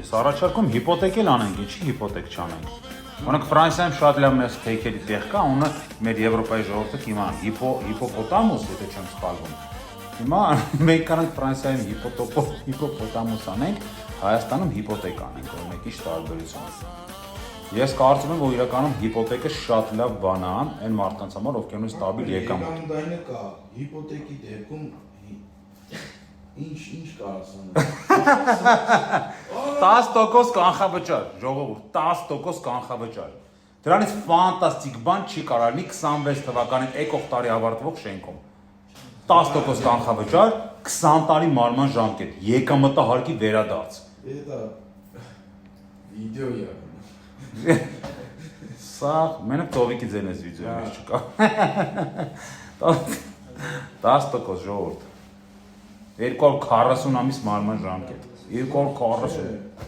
Ես առաջարկում հիպոթեկ էլ անենք, ինչի հիպոթեկ չանենք։ Օրինակ Ֆրանսիայում շատ լավ մեծ թեյքերի տեղ կա, ունը մեր Եվրոպայի ժողովուրդը հիմա հիպոպոտամուս, եթե չեմ սխալվում։ Հիմա մենք կանենք Ֆրանսիայում հիպոպոտամուս անենք, Հայաստանում հիպոթեկ անենք, օրինակ ինչ տարբերություն։ Ես կարծում եմ, որ իրականում հիպոթեկը շատ լավ բան է, այն մարդկանց համար, ովքեր ունեն ստաբիլ եկամուտ։ Դայնը կա, հիպոթեկի դեպքում ինչ կարասան։ 10% կանխավճար, ժողովուրդ, 10% կանխավճար։ Դրանից ֆանտաստիկ բան չի կարող լինի 26 թվականին եկող տարի ավարտվող շենքում։ 10% կանխավճար, 20 տարի մարման ժամկետ, եկամտահարկի վերադարձ։ Դա վիդեո է։ Սա մենակ Տովիկի ձեն էս վիդեոն չկա։ 10% ժողովուրդ։ 240 ամիս մարման ժամկետ։ 240